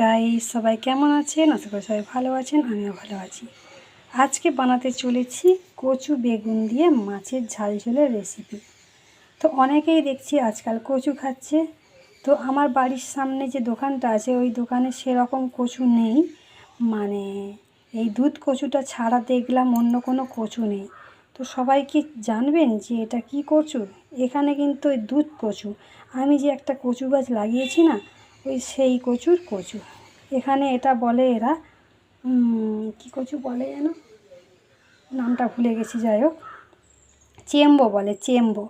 Guys, সবাই কেমন আছেন? আশা করি সবাই ভালো আছেন, আমিও ভালো আছি। আজকে বানাতে চলেছি কচু বেগুন দিয়ে মাছের ঝাল ঝোলের রেসিপি। তো অনেকেই দেখছি আজকাল কচু খাচ্ছে। তো আমার বাড়ির সামনে যে দোকানটা আছে ওই দোকানে সেরকম কচু নেই, মানে এই দুধ কচুটা ছাড়া দেখলাম অন্য কোনো কচু নেই। তো সবাই কি জানবেন যে এটা কি কচু? এখানে কিন্তু ওই দুধ কচু, আমি যে একটা কচু গাছ লাগিয়েছি না, ওই সেই কচুর কচু। এখানে এটা বলে এরা কি কচু বলে যেন, নামটা ভুলে গেছি, যাই হোক চেম্বো বলে, চেম্বো।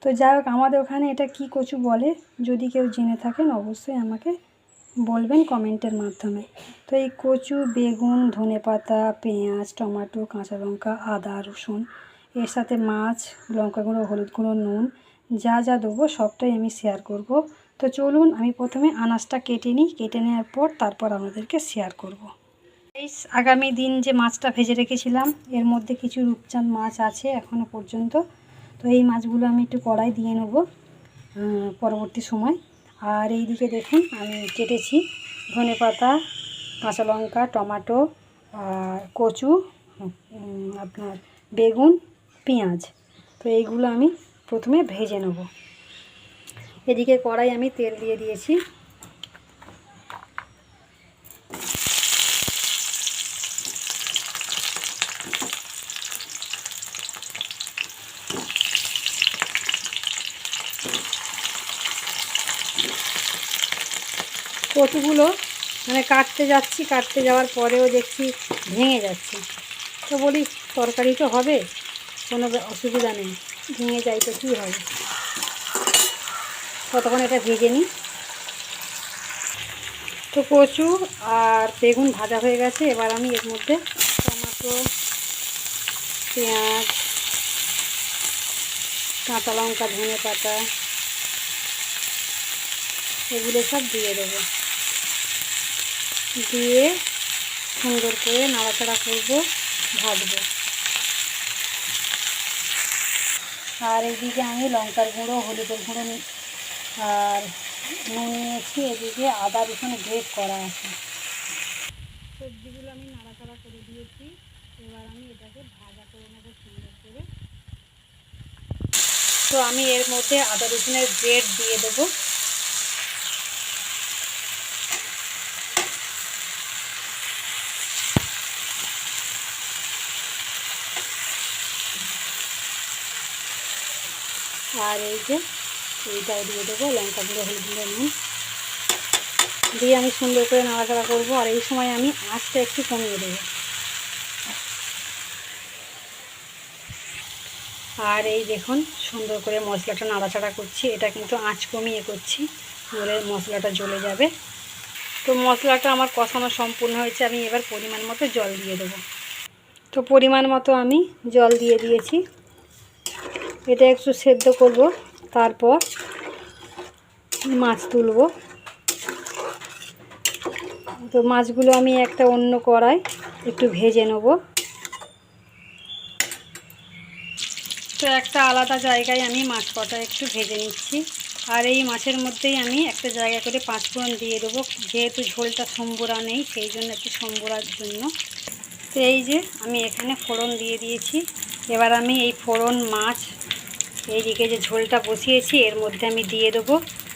তো যাই হোক আমাদের ওখানে এটা কি কচু বলে, যদি কেউ জেনে থাকেন অবশ্যই আমাকে বলবেন কমেন্টের মাধ্যমে। তো এই কচু, বেগুন, ধনেপাতা, পেঁয়াজ, টমেটো, কাঁচা লঙ্কা, আদা, রসুন, এর সাথে মাছ, লঙ্কা গুঁড়ো, হলুদ গুঁড়ো, নুন, যা যা দেবো সবটাই আমি শেয়ার করব। তো চলুন আমি প্রথমে আনাজটা কেটে নিই, কেটে নেওয়ার পর তারপর আপনাদেরকে শেয়ার করব। এই আগামী দিন যে মাছটা ভেজে রেখেছিলাম এর মধ্যে কিছু রূপচাঁদ মাছ আছে এখনও পর্যন্ত। তো এই মাছগুলো আমি একটু কড়াই দিয়ে নেব পরবর্তী সময়। আর এই দিকে দেখুন আমি কেটেছি ধনেপাতা, কাঁচা লঙ্কা, টমেটো, আর কচু, আপনার বেগুন, পেঁয়াজ। তো এইগুলো আমি প্রথমে ভেজে নেব। এদিকে কড়াই আমি তেল দিয়ে দিয়েছি। কচুগুলো মানে কাটতে যাওয়ার পরেও দেখছি ভেঙে যাচ্ছে। তো বলি তরকারি তো হবে, কোনো অসুবিধা নেই, ভেঙে যায় তো কী হবে। ততক্ষণ এটা ভেজে নিই। তো কচু আর বেগুন ভাজা হয়ে গেছে, এবার আমি এর মধ্যে টমেটো, পেঁয়াজ, কাঁচা লঙ্কা, ধনেপাতা এগুলো সব দিয়ে দেবো। দিয়ে সুন্দর করে নাড়াচাড়া করব, ভাজবো। আর এদিকে আমি লঙ্কার গুঁড়ো, হলুদের গুঁড়ো আর নুন নিয়েছি। এদিকে আদা রসুন গ্রেট করা আছে। সবজিগুলো আমি নাড়াচাড়া করে দিয়েছি, এবার আমি এটাকে ভাজা করে নেবো সুন্দর করে। তো আমি এর মধ্যে আদা রসুনের গ্রেট দিয়ে দেবো। আর এই যে এইটাও দিয়ে দেবো, লঙ্কা গুঁড়ো, হলুদ গুঁড়ো, নুন দিয়ে আমি সুন্দর করে নাড়াচাড়া করবো। আর এই সময় আমি আঁচটা একটু কমিয়ে দেবো। আর এই দেখুন সুন্দর করে মশলাটা নাড়াচাড়া করছি, এটা কিন্তু আঁচ কমিয়ে করছি, নইলে মশলাটা জ্বলে যাবে। তো মশলাটা আমার কষানো সম্পূর্ণ হয়েছে, আমি এবার পরিমাণ মতো জল দিয়ে দেবো। তো পরিমাণ মতো আমি জল দিয়ে দিয়েছি। এটা একটু সেদ্ধ করব, তারপর মাছ তুলব। তো মাছগুলো আমি একটা অন্য কড়াই একটু ভেজে নেব। তো একটা আলাদা জায়গায় আমি মাছ কটা একটু ভেজে নিচ্ছি। আর এই মাছের মধ্যেই আমি একটা জায়গা করে পাঁচফোড়ন দিয়ে দেবো, যেহেতু ঝোলটা সম্বরা নেই সেই জন্য একটু সম্বরার জন্য। তো এই যে আমি এখানে ফোড়ন দিয়ে দিয়েছি। এবার আমি এই ফোড়ন, মাছ, এইদিকে যে ঝোলটা বসিয়েছি এর মধ্যে আমি দিয়ে দেবো।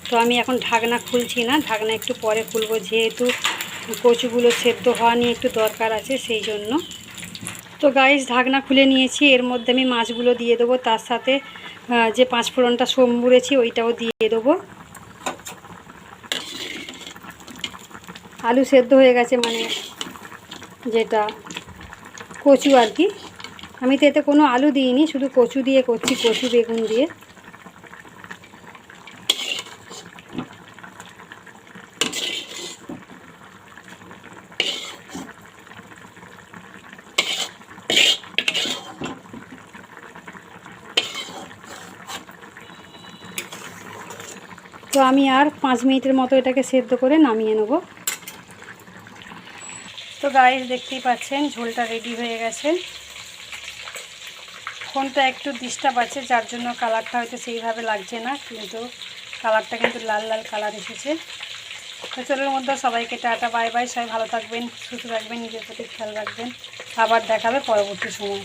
তো আমি এখন ঢাকনা খুলছি না, ঢাকনা একটু পরে খুলবো, যেহেতু কচুগুলো সেদ্ধ হওয়া নিয়ে একটু দরকার আছে সেই জন্য। তো গাইস ঢাকনা খুলে নিয়েছি, এর মধ্যে আমি মাছগুলো দিয়ে দেবো, তার সাথে যে পাঁচফোড়নটা সম্বুরেছি ওইটাও দিয়ে দেবো। আলু সেদ্ধ হয়ে গেছে, মানে যেটা কচু আর কি। আমি তো এতে কোনো আলু দিইনি, শুধু কচু দিয়ে করছি, কচু বেগুন দিয়ে। তো আমি আর 5 মিনিটের মতো এটাকে সেদ্ধ করে নামিয়ে নেব। তো গাইস দেখতেই পাচ্ছেন ঝোলটা রেডি হয়ে গেছে। ফোনটা একটু ডিস্টার্ব আছে যার জন্য কালারটা হয়তো সেইভাবে লাগছে না, কিন্তু কালারটা কিন্তু লাল লাল কালার এসেছে। তো চলোর মধ্যে সবাইকে টাটা বাই বাই, সবাই ভালো থাকবেন, সুস্থ থাকবেন, নিজের প্রতি খেয়াল রাখবেন। আবার দেখাবে পরবর্তী সময়।